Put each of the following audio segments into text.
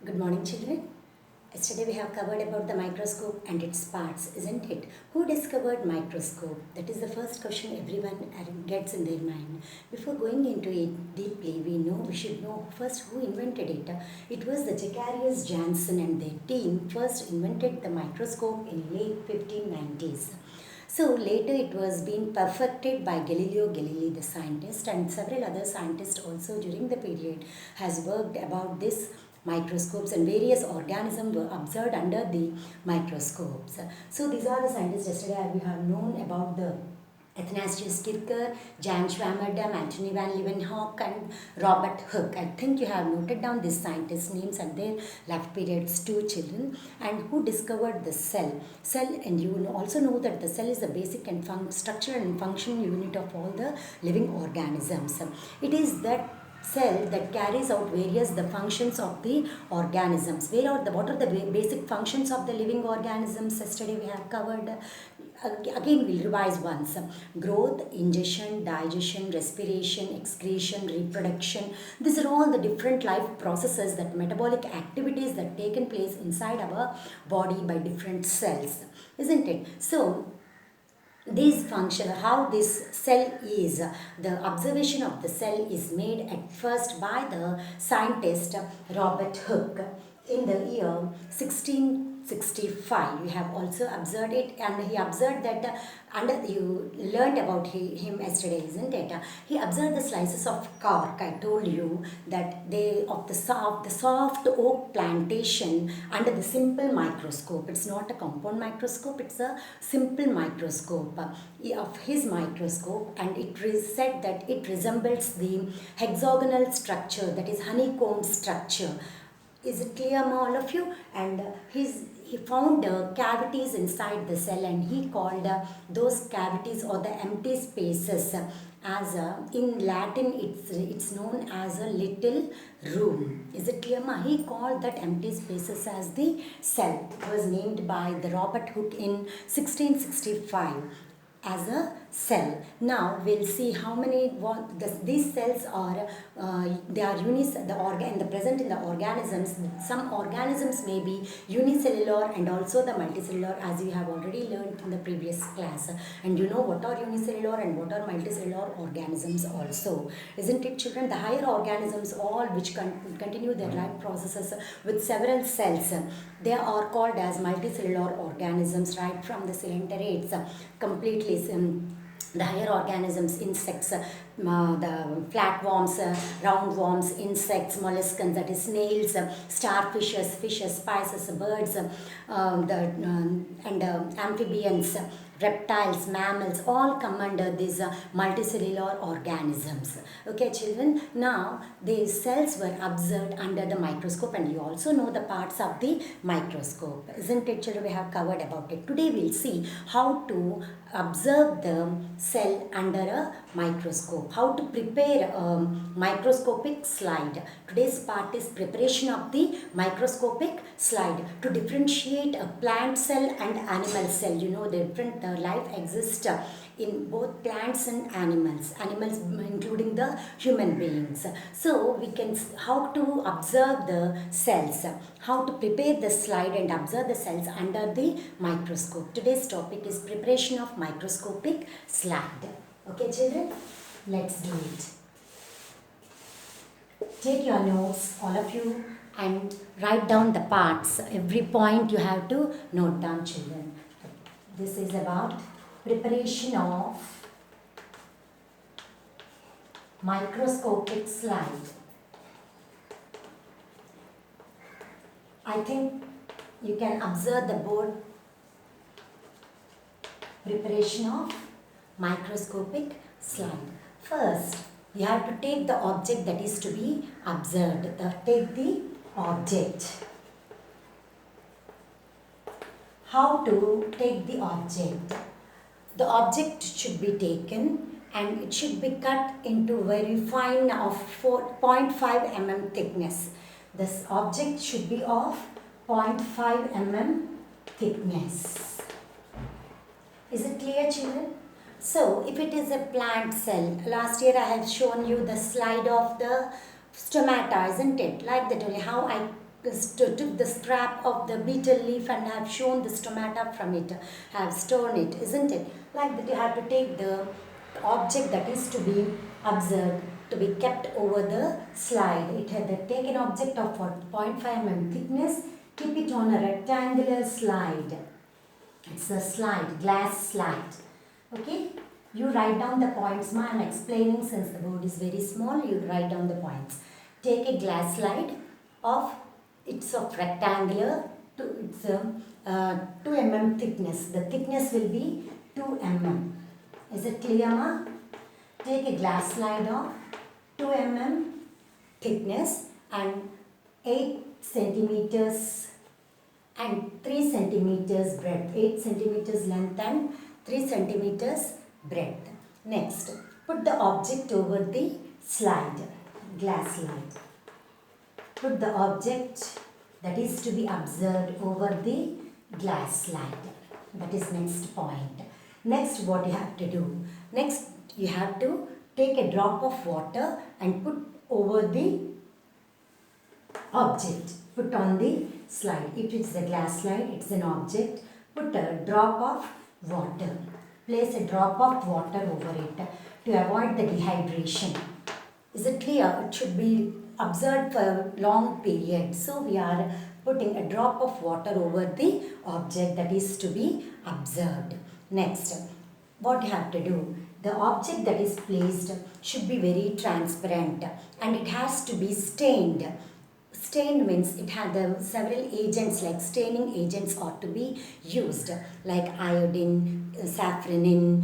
Good morning, children. Yesterday we have covered about the microscope and its parts, isn't it? Who discovered microscope? That is the first question everyone gets in their mind. Before going into it deeply, we should know first who invented it. It was the Jacarius Janssen and their team first invented the microscope in late 1590s. So later it was being perfected by Galileo Galilei, the scientist, and several other scientists also during the period has worked about this microscopes, and various organisms were observed under the microscopes. So these are the scientists yesterday we have known about the Athanasius Kircher, Jan Schwammerdam, Anthony van Leeuwenhoek, and Robert Hooke. I think you have noted down these scientists' names and their life periods too, children. And who discovered the cell? Cell, and you will also know that the cell is the basic and structure and function unit of all the living organisms. It is that cell that carries out various the functions of the organisms. What are the basic functions of the living organisms? Yesterday we have covered. Again we'll revise once. Growth, ingestion, digestion, respiration, excretion, reproduction. These are all the different life processes, that metabolic activities that taken place inside our body by different cells, isn't it? So these function, how this cell is, the observation of the cell is made at first by the scientist Robert Hooke in the year 1665. You have also observed it, and he observed that you learned about him yesterday, isn't it? He observed the slices of cork. I told you that they of the soft oak plantation under the simple microscope. It's not a compound microscope, it's a simple microscope of his microscope, and it is said that it resembles the hexagonal structure, that is honeycomb structure. Is it clear, all of you? And he found cavities inside the cell, and he called those cavities or the empty spaces as in Latin it's known as a little room. Is it clear, ma? He called that empty spaces as the cell. It was named by the Robert Hooke in 1665 as a cell. Now we'll see how many these cells are. They are the present in the organisms. Some organisms may be unicellular and also the multicellular, as you have already learned in the previous class. And you know what are unicellular and what are multicellular organisms also, isn't it, children? The higher organisms, all which continue their life processes with several cells, they are called as multicellular organisms, right from the ciliates completely. The higher organisms, insects, the flatworms, roundworms, insects, molluscans, that is snails, starfishes, fishes, spices, birds, and amphibians, reptiles, mammals, all come under these multicellular organisms. Okay, children. Now these cells were observed under the microscope, and you also know the parts of the microscope, isn't it, children? We have covered about it. Today we'll see how to observe the cell under a microscope, how to prepare a microscopic slide. Today's part is preparation of the microscopic slide to differentiate a plant cell and animal cell. You know, the different life exists in both plants and animals including the human beings. So we can how to observe the cells, how to prepare the slide and observe the cells under the microscope. Today's topic is preparation of microscopic slide. Okay, children, let's do it. Take your notes, all of you, and write down the parts. Every point you have to note down, children. This is about preparation of microscopic slide. I think you can observe the board. Preparation of microscopic slide. First, you have to take the object that is to be observed. Take the object. How to take the object? The object should be taken and it should be cut into very fine of 0.5 mm thickness. This object should be of 0.5 mm thickness. Is it clear, children? So, if it is a plant cell, last year I have shown you the slide of the stomata, isn't it? Like that only, how I took the scrap of the beetle leaf and have shown the stomata from it, have stored it, isn't it? Like that you have to take the object that is to be observed to be kept over the slide. It had the take an object of 0.5 mm thickness, keep it on a rectangular slide. It's a slide, glass slide. Okay? You write down the points, ma. I'm explaining since the board is very small. You write down the points. Take a glass slide of, it's of rectangular, it's 2 mm thickness. The thickness will be 2 mm. Is it clear, ma? Take a glass slide of 2 mm thickness and 8 centimeters and 3 centimeters breadth. 8 centimeters length and 3 centimeters breadth. Next, put the object over the slide, glass slide. Put the object that is to be observed over the glass slide. That is next point. Next, what you have to do? Next, you have to take a drop of water and put over the object. Put on the slide. If it's a glass slide, it's an object. Put a drop of water. Place a drop of water over it to avoid the dehydration. Is it clear? It should be observed for a long period. So we are putting a drop of water over the object that is to be observed. Next, what you have to do? The object that is placed should be very transparent and it has to be stained. Stained means it had several agents like staining agents ought to be used like iodine, safranin,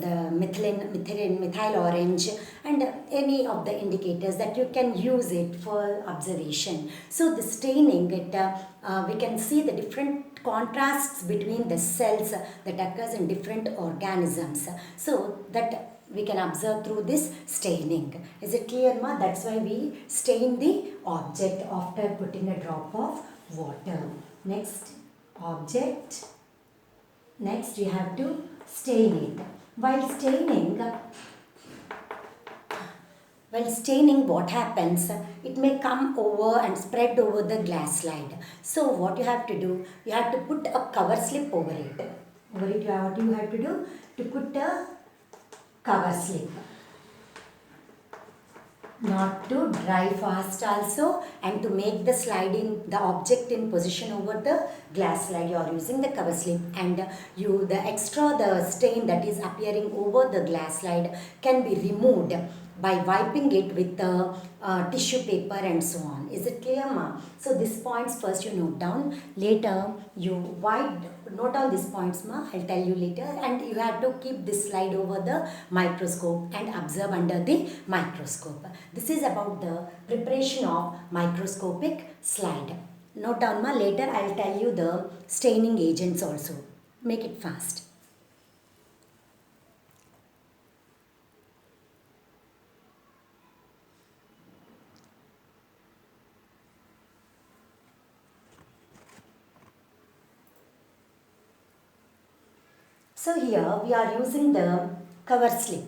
the methyl orange and any of the indicators that you can use it for observation. So the staining, we can see the different contrasts between the cells that occurs in different organisms. So that we can observe through this staining. Is it clear, ma? That's why we stain the object after putting a drop of water. Next, object. Next, you have to stain it. While staining, what happens? It may come over and spread over the glass slide. So what you have to do? You have to put a cover slip over it. Over it, what you have to do? To put a cover slip. Not to dry fast also and to make the object in position over the glass slide. You are using the cover slip and the stain that is appearing over the glass slide can be removed by wiping it with the tissue paper and so on. Is it clear, ma? So these points first you note down. Later you note down these points, ma. I'll tell you later. And you have to keep this slide over the microscope and observe under the microscope. This is about the preparation of microscopic slide. Note down, ma. Later I'll tell you the staining agents also. Make it fast. So here we are using the cover slip.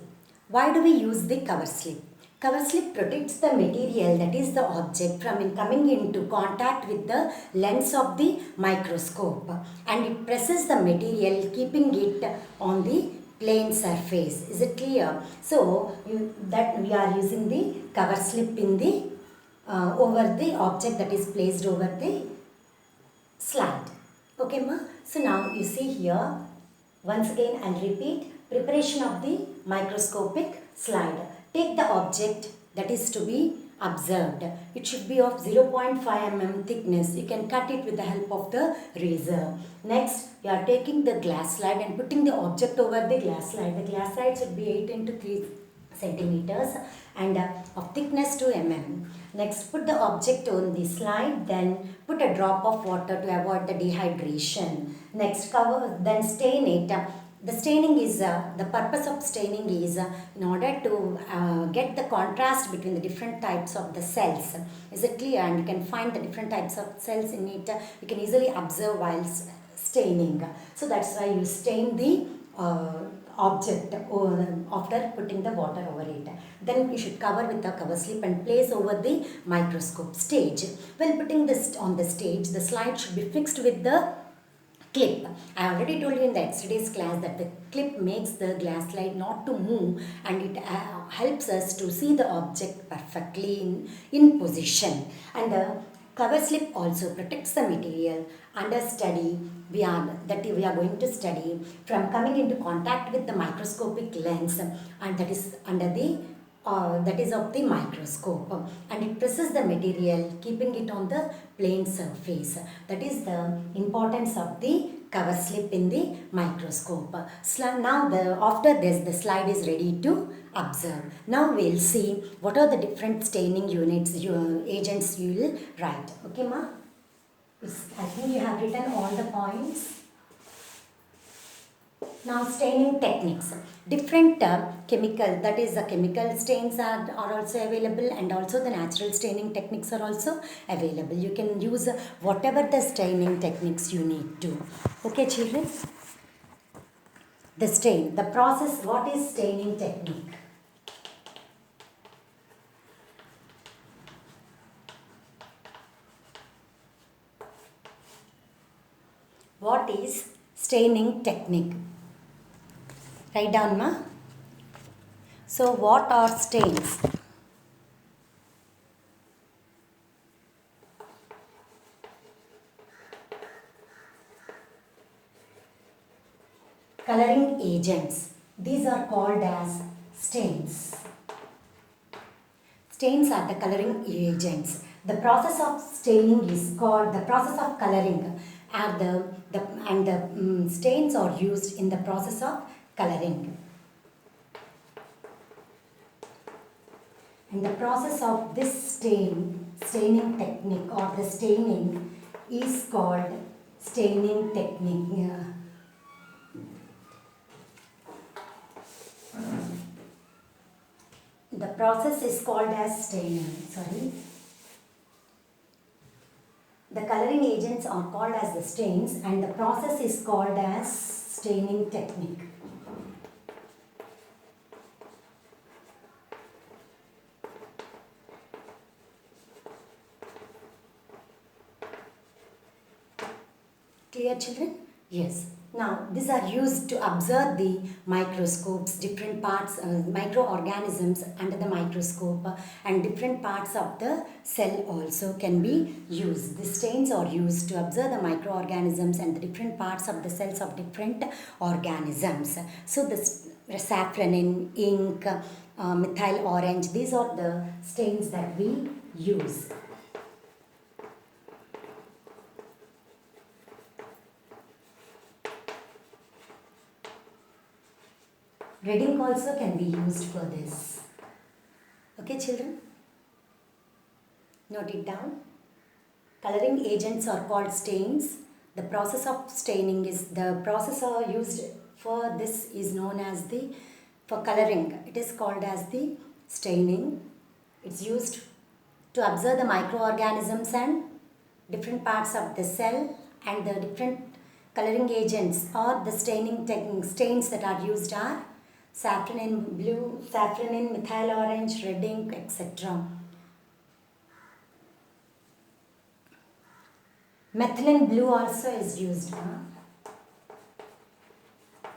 Why do we use the cover slip? Cover slip protects the material, that is the object, from coming into contact with the lens of the microscope, and it presses the material keeping it on the plane surface. Is it clear? So that we are using the cover slip in the over the object that is placed over the slide. Okay, ma? So now you see here. Once again, I'll repeat, preparation of the microscopic slide. Take the object that is to be observed. It should be of 0.5 mm thickness. You can cut it with the help of the razor. Next, you are taking the glass slide and putting the object over the glass slide. The glass slide should be 8 into 3 centimeters and of thickness 2 mm. Next, put the object on the slide, then put a drop of water to avoid the dehydration. Next, then stain it. The staining is, the purpose of staining is in order to get the contrast between the different types of the cells. Is it clear? And you can find the different types of cells in it. You can easily observe while staining. So that's why you stain the object after putting the water over it. Then you should cover with a cover slip and place over the microscope stage. While putting this on the stage, the slide should be fixed with the clip. I already told you in the yesterday's class that the clip makes the glass slide not to move, and it helps us to see the object perfectly in position. And the cover slip also protects the material under study that we are going to study from coming into contact with the microscopic lens, and that is under the that is of the microscope, and it presses the material keeping it on the plane surface. That is the importance of the cover slip in the microscope. Now after this the slide is ready to observe. Now we'll see what are the different staining agents you will write. Okay ma? I think you have written all the points. Now staining techniques. Different chemical, that is the chemical stains are also available, and also the natural staining techniques are also available. You can use whatever the staining techniques you need to. Okay children? The stain, the process, what is staining technique? What is staining technique? Write down ma. So what are stains? Coloring agents. These are called as stains. Stains are the coloring agents. The process of staining is called, the process of coloring are the stains are used in the process of coloring. And the process of this staining technique or the staining is called staining technique. The process is called as staining. The coloring agents are called as the stains, and the process is called as staining technique. Clear children? Yes. Now these are used to observe the microscopes, different parts, microorganisms under the microscope, and different parts of the cell also can be used. The stains are used to observe the microorganisms and the different parts of the cells of different organisms. So the saffronin, ink, methyl orange, these are the stains that we use. Red ink also can be used for this. Okay children? Note it down. Coloring agents are called stains. The process of staining is, the process used for this is known as for coloring. It is called as the staining. It's used to observe the microorganisms and different parts of the cell, and the different coloring agents or the staining stains that are used are saffronin blue, saffronin, methyl orange, red ink, etc. Methylene blue also is used.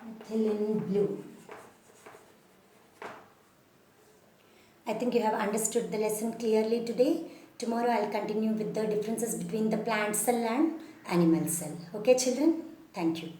Methylene blue. I think you have understood the lesson clearly today. Tomorrow I will continue with the differences between the plant cell and animal cell. Okay children? Thank you.